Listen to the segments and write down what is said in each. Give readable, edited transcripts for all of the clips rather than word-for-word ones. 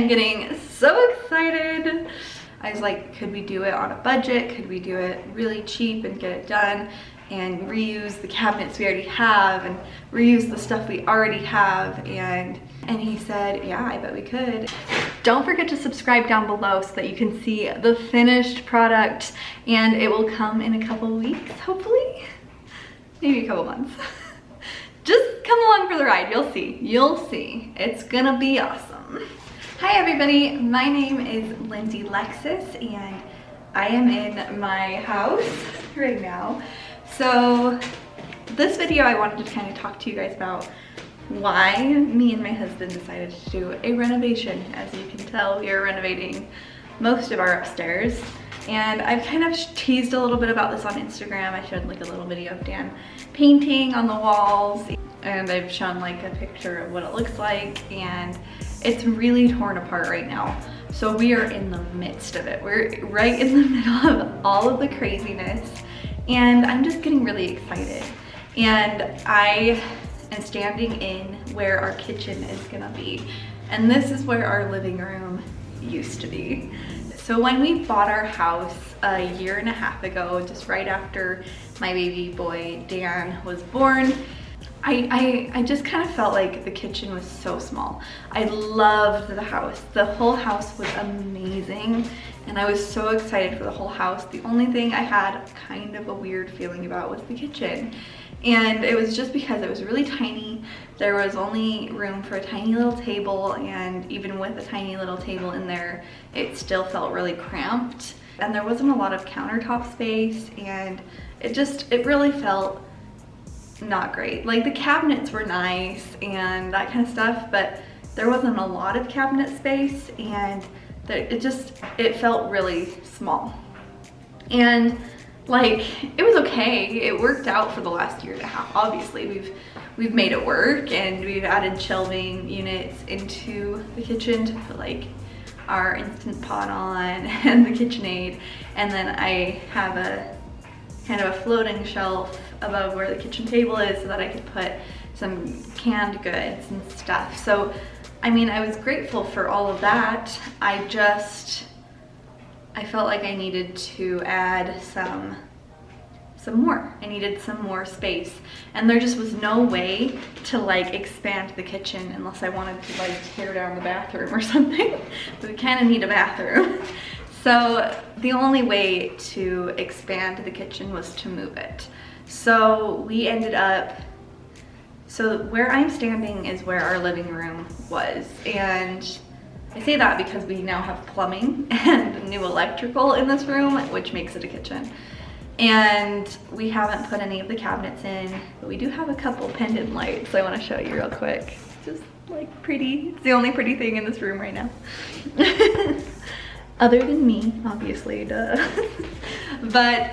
I'm getting so excited. I was like, could we do it on a budget? Could we do it really cheap and get it done and reuse the cabinets we already have and reuse the stuff we already have? And he said, yeah, I bet we could. Don't forget to subscribe down below so that you can see the finished product, and it will come in a couple weeks, hopefully. Maybe a couple months. Just come along for the ride, you'll see. You'll see. It's gonna be awesome. Hi everybody, my name is Lindsay Lexus, and I am in my house right now. So this video I wanted to kind of talk to you guys about why me and my husband decided to do a renovation. As you can tell, we are renovating most of our upstairs. And I've kind of teased a little bit about this on Instagram. I showed like a little video of Dan painting on the walls, and I've shown like a picture of what it looks like, and it's really torn apart right now. So we are in the midst of it. We're right in the middle of all of the craziness, and I'm just getting really excited. And I am standing in where our kitchen is gonna be. And this is where our living room used to be. So when we bought our house a year and a half ago, just right after my baby boy Dan was born, I just kind of felt like the kitchen was so small. I loved the house. The whole house was amazing, and I was so excited for the whole house. The only thing I had kind of a weird feeling about was the kitchen. And it was just because it was really tiny. There was only room for a tiny little table, and even with a tiny little table in there, it still felt really cramped. And there wasn't a lot of countertop space, and it really felt not great. Like the cabinets were nice and that kind of stuff, but there wasn't a lot of cabinet space, and it felt really small. And like, it was okay. It worked out for the last year and a half. Obviously, we've made it work, and we've added shelving units into the kitchen to put like our Instant Pot on and the KitchenAid. And then I have a kind of a floating shelf above where the kitchen table is so that I could put some canned goods and stuff. So, I mean, I was grateful for all of that. I felt like I needed to add some more. I needed some more space, and there just was no way to like expand the kitchen unless I wanted to like tear down the bathroom or something. We kind of need a bathroom. So the only way to expand the kitchen was to move it. So we ended up, so where I'm standing is where our living room was, and I say that because we now have plumbing and new electrical in this room, which makes it a kitchen. And we haven't put any of the cabinets in, but we do have a couple pendant lights I want to show you real quick. Just like pretty. It's the only pretty thing in this room right now. Other than me, obviously, duh. But,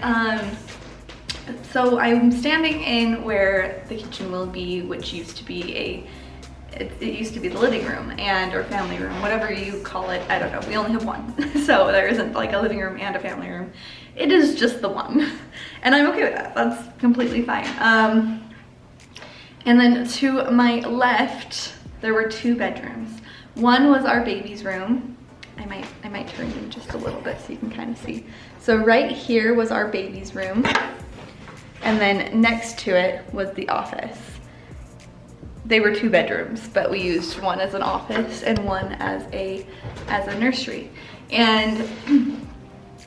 so I'm standing in where the kitchen will be, which used to be it used to be the living room or family room, whatever you call it. I don't know, we only have one. So there isn't like a living room and a family room. It is just the one. And I'm okay with that, that's completely fine. And then to my left, there were two bedrooms. One was our baby's room. I might turn in just a little bit so you can kind of see. So right here was our baby's room. And then next to it was the office. They were two bedrooms, but we used one as an office and one as a nursery. And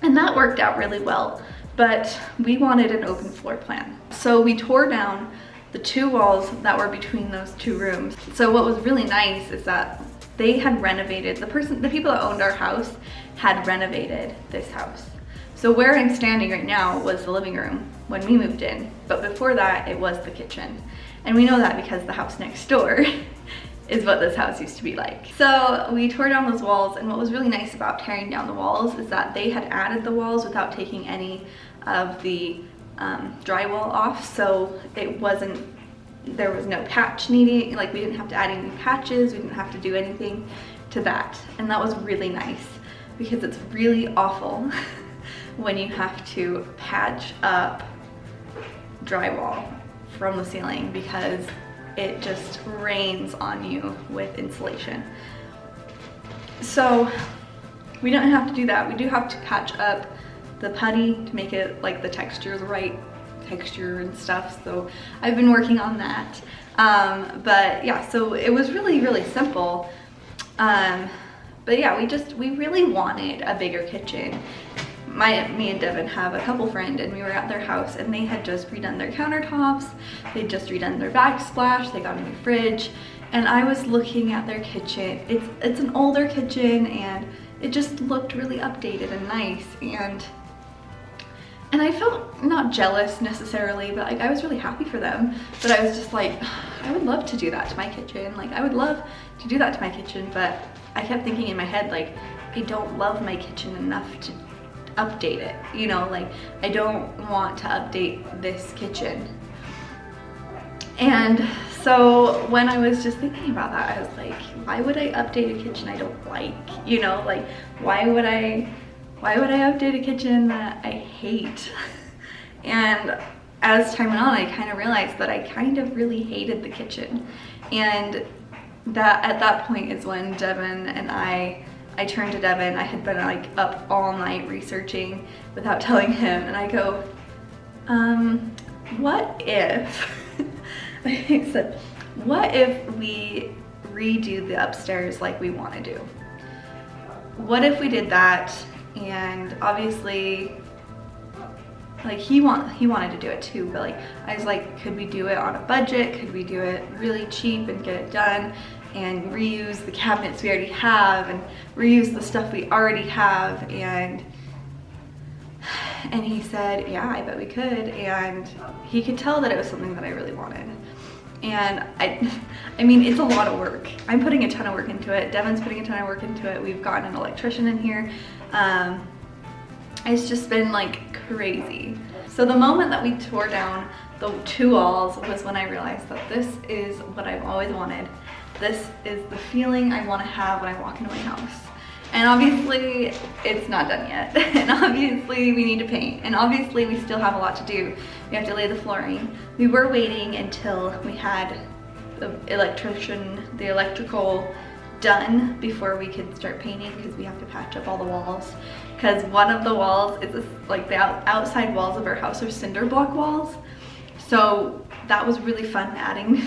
that worked out really well, but we wanted an open floor plan. So we tore down the two walls that were between those two rooms. So what was really nice is that they had renovated, the people that owned our house had renovated this house. So where I'm standing right now was the living room when we moved in, but before that it was the kitchen. And we know that because the house next door is what this house used to be like. So we tore down those walls, and what was really nice about tearing down the walls is that they had added the walls without taking any of the drywall off, so there was no patch needing, like we didn't have to add any patches, we didn't have to do anything to that. And that was really nice because it's really awful when you have to patch up drywall from the ceiling because it just rains on you with insulation. So we don't have to do that. We do have to patch up the putty to make it like the texture, the right texture and stuff. So I've been working on that. But yeah, so it was really, really simple. But yeah, we really wanted a bigger kitchen. Me and Devin have a couple friends, and we were at their house, and they had just redone their countertops. They'd just redone their backsplash. They got a new fridge, and I was looking at their kitchen. It's an older kitchen, and it just looked really updated and nice, and I felt not jealous necessarily, but like I was really happy for them. But I was just like, I would love to do that to my kitchen. Like I would love to do that to my kitchen, but I kept thinking in my head, like, I don't love my kitchen enough to update it, you know, like I don't want to update this kitchen. And so when I was just thinking about that, I was like, why would I update a kitchen I don't like, you know, like why would I update a kitchen that I hate? And as time went on, I kind of realized that I kind of really hated the kitchen. And that at that point is when Devin and I turned to Devin. I had been like up all night researching without telling him, and I go, what if, I said, what if we redo the upstairs like we want to do? What if we did that? And obviously, like he wanted to do it too, but like I was like, could we do it on a budget? Could we do it really cheap and get it done and reuse the cabinets we already have and reuse the stuff we already have? And he said, yeah, I bet we could. And he could tell that it was something that I really wanted. And I mean, it's a lot of work. I'm putting a ton of work into it. Devin's putting a ton of work into it. We've gotten an electrician in here. It's just been like crazy. So the moment that we tore down the 2 walls was when I realized that this is what I've always wanted. This is the feeling I want to have when I walk into my house. And obviously it's not done yet. And obviously we need to paint. And obviously we still have a lot to do. We have to lay the flooring. We were waiting until we had the electrical done before we could start painting, because we have to patch up all the walls. Because one of the walls is like the outside walls of our house are cinder block walls. So that was really fun adding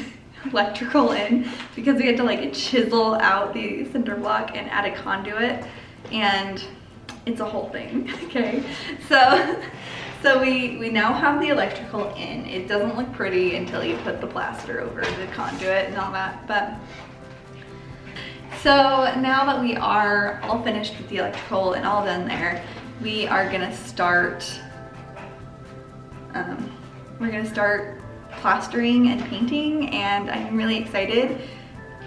electrical in, because we had to like chisel out the cinder block and add a conduit, and it's a whole thing. Okay, so we now have the electrical in. It doesn't look pretty until you put the plaster over the conduit and all that, but so now that we are all finished with the electrical and all done there, we are gonna start plastering and painting, and I'm really excited.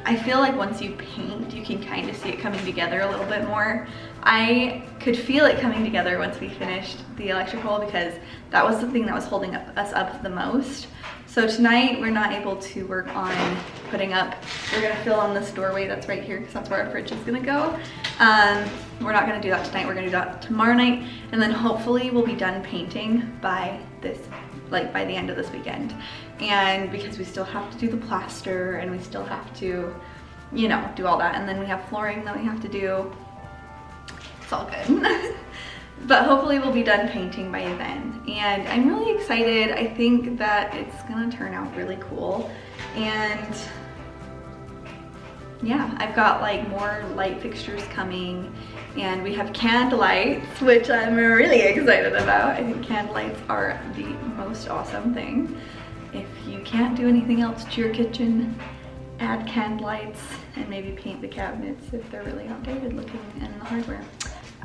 I feel like once you paint, you can kind of see it coming together a little bit more. I could feel it coming together once we finished the electrical, because that was the thing that was holding us up the most. So tonight we're not able to work on putting up, we're gonna fill in this doorway that's right here, because that's where our fridge is gonna go. We're not gonna do that tonight, we're gonna do that tomorrow night, and then hopefully we'll be done painting by by the end of this weekend. And because we still have to do the plaster, and we still have to, you know, do all that, and then we have flooring that we have to do. It's all good. But hopefully we'll be done painting by then. And I'm really excited. I think that it's gonna turn out really cool. And yeah, I've got like more light fixtures coming, and we have candlelights, which I'm really excited about. I think candlelights are the most awesome thing. If you can't do anything else to your kitchen, add candlelights and maybe paint the cabinets if they're really outdated looking in the hardware.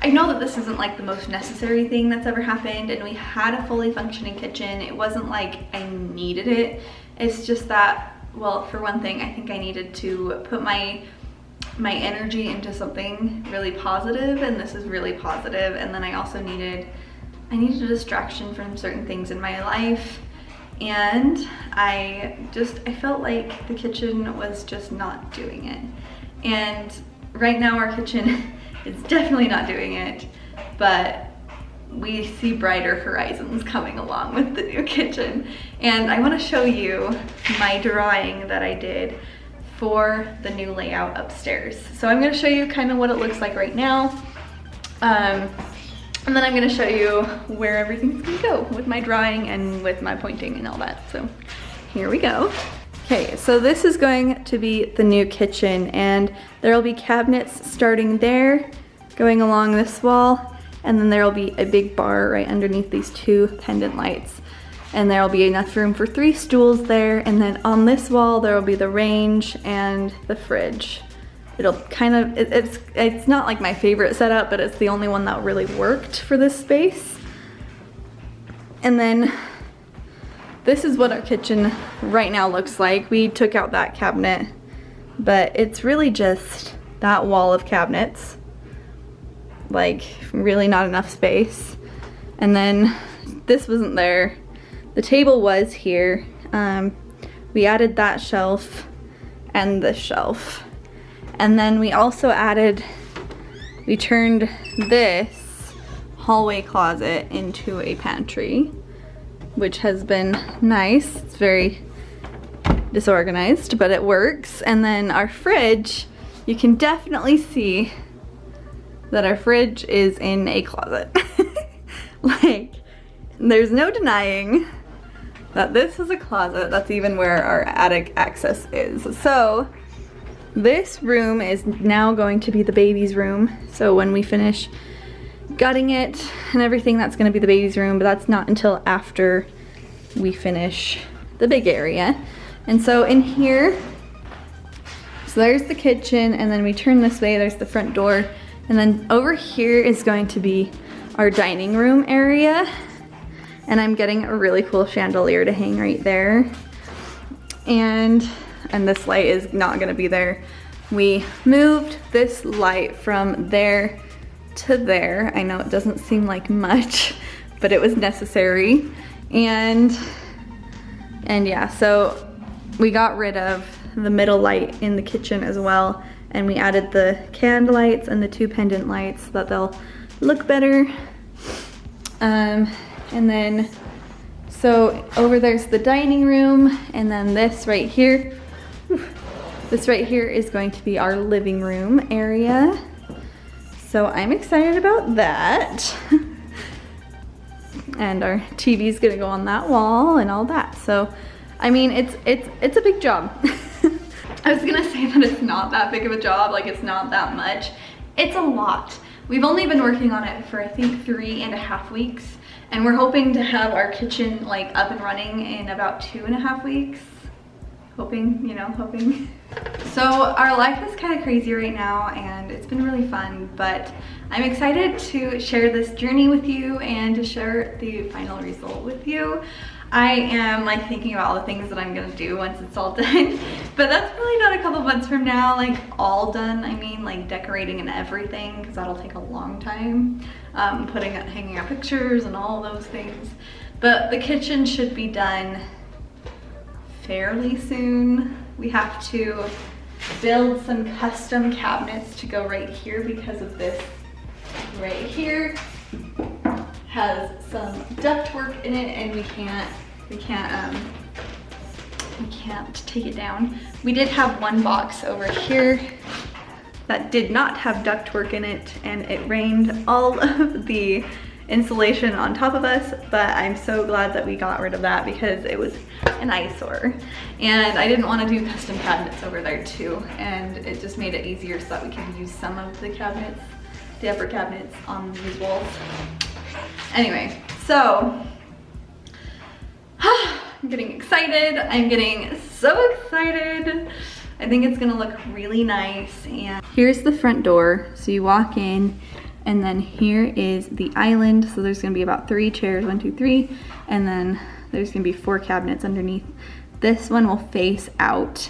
I know that this isn't like the most necessary thing that's ever happened, and we had a fully functioning kitchen. It wasn't like I needed it. It's just that, well, for one thing, I think I needed to put my energy into something really positive, and this is really positive. And then I also needed a distraction from certain things in my life, and I felt like the kitchen was just not doing it. And right now our kitchen is definitely not doing it, but we see brighter horizons coming along with the new kitchen. And I want to show you my drawing that I did for the new layout upstairs. So I'm gonna show you kind of what it looks like right now. And then I'm gonna show you where everything's gonna go with my drawing and with my pointing and all that. So here we go. Okay, so this is going to be the new kitchen, and there will be cabinets starting there, going along this wall, and then there will be a big bar right underneath these 2 pendant lights. And there will be enough room for 3 stools there, and then on this wall there will be the range and the fridge. It'll kind of, it's not like my favorite setup, but it's the only one that really worked for this space. And then this is what our kitchen right now looks like. We took out that cabinet, but it's really just that wall of cabinets. Like, really not enough space. And then this wasn't there. The table was here. We added that shelf and this shelf. And then we also added, we turned this hallway closet into a pantry, which has been nice. It's very disorganized, but it works. And then our fridge, you can definitely see that our fridge is in a closet. Like, there's no denying that this is a closet. That's even where our attic access is. So this room is now going to be the baby's room. So when we finish gutting it and everything, that's gonna be the baby's room, but that's not until after we finish the big area. And so in here, so there's the kitchen, and then we turn this way, there's the front door, and then over here is going to be our dining room area. And I'm getting a really cool chandelier to hang right there. And this light is not gonna be there. We moved this light from there to there. I know it doesn't seem like much, but it was necessary. And yeah, so we got rid of the middle light in the kitchen as well, and we added the candle lights and the 2 pendant lights so that they'll look better. And then, so over there's the dining room, and then this right here, this right here is going to be our living room area. So I'm excited about that. And our TV's gonna go on that wall and all that. So, I mean, it's a big job. I was gonna say that it's not that big of a job, like it's not that much. It's a lot. We've only been working on it for I think 3.5 weeks, and we're hoping to have our kitchen like up and running in about 2.5 weeks. Hoping, you know, hoping. So our life is kind of crazy right now, and it's been really fun, but I'm excited to share this journey with you and to share the final result with you. I am like thinking about all the things that I'm gonna do once it's all done, but that's really not a couple months from now, like all done. I mean, like decorating and everything, because that'll take a long time. Hanging up pictures and all those things. But the kitchen should be done fairly soon. We have to build some custom cabinets to go right here because of this right here has some ductwork in it, and we can't take it down. We did have one box over here that did not have ductwork in it, and it rained all of the insulation on top of us, but I'm so glad that we got rid of that because it was an eyesore. And I didn't want to do custom cabinets over there too, and it just made it easier so that we could use some of the cabinets, the upper cabinets on these walls. Anyway, so I'm getting excited. I'm getting so excited. I think it's gonna look really nice. And here's the front door. So you walk in, and then here is the island. So there's gonna be about 3 chairs, 1, 2, 3, and then there's gonna be 4 cabinets underneath. This one will face out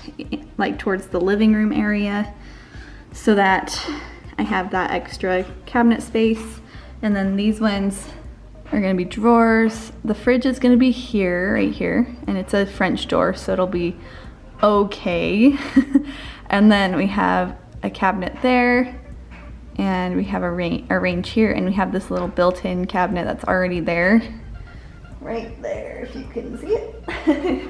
like towards the living room area so that I have that extra cabinet space. And then these ones are gonna be drawers. The fridge is gonna be here, right here, and it's a French door, so it'll be okay. And then we have a cabinet there, and we have a range here, and we have this little built-in cabinet that's already there. Right there, if you can see it.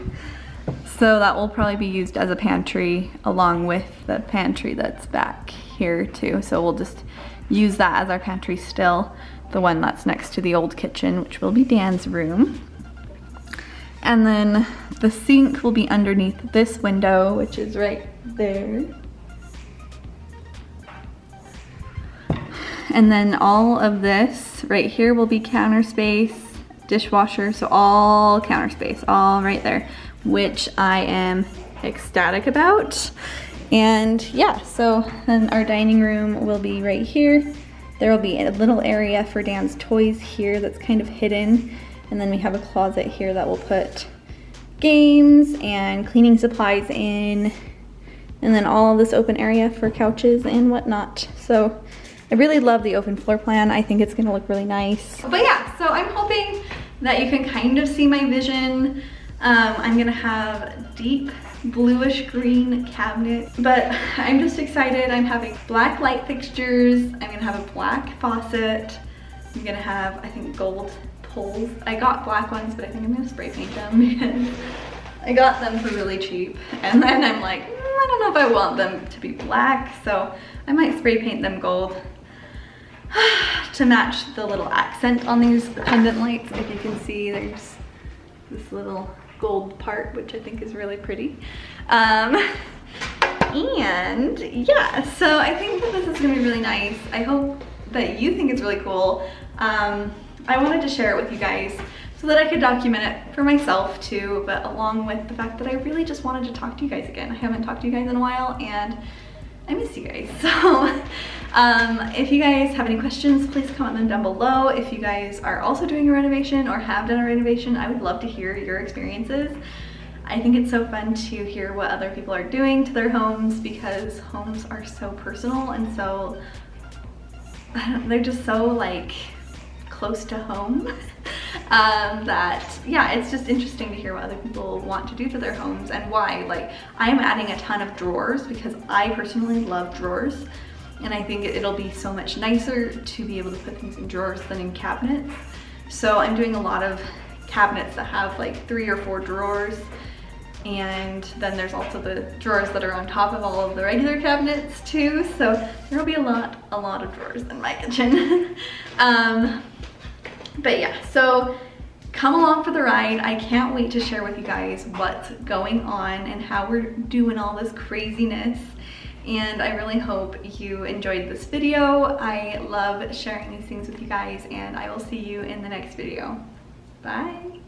So that will probably be used as a pantry along with the pantry that's back here too. So we'll just use that as our pantry still, the one that's next to the old kitchen, which will be Dan's room. And then the sink will be underneath this window, which is right there. And then all of this right here will be counter space, dishwasher, so all counter space, all right there, which I am ecstatic about. And yeah, so then our dining room will be right here. There will be a little area for Dan's toys here that's kind of hidden. And then we have a closet here that we'll put games and cleaning supplies in. And then all of this open area for couches and whatnot. So I really love the open floor plan. I think it's gonna look really nice. But yeah, so I'm hoping that you can kind of see my vision. I'm gonna have deep bluish green cabinet, but I'm just excited. I'm having black light fixtures. I'm gonna have a black faucet. I'm gonna have, I think, gold poles. I got black ones, but I think I'm gonna spray paint them because I got them for really cheap. And then I'm like, I don't know if I want them to be black, so I might spray paint them gold to match the little accent on these pendant lights. If you can see, there's this little gold part, which I think is really pretty. And yeah, so I think that this is gonna be really nice. I hope that you think it's really cool. I wanted to share it with you guys so that I could document it for myself too, but along with the fact that I really just wanted to talk to you guys again. I haven't talked to you guys in a while and I miss you guys. So if you guys have any questions, please comment them down below. If you guys are also doing a renovation or have done a renovation, I would love to hear your experiences. I think it's so fun to hear what other people are doing to their homes because homes are so personal and so, they're just so like close to home that yeah, it's just interesting to hear what other people want to do to their homes and why. Like, I'm adding a ton of drawers because I personally love drawers, and I think it'll be so much nicer to be able to put things in drawers than in cabinets. So I'm doing a lot of cabinets that have like 3 or 4 drawers, and then there's also the drawers that are on top of all of the regular cabinets too. So there'll be a lot of drawers in my kitchen. But yeah, so come along for the ride. I can't wait to share with you guys what's going on and how we're doing all this craziness. And I really hope you enjoyed this video. I love sharing these things with you guys, and I will see you in the next video. Bye.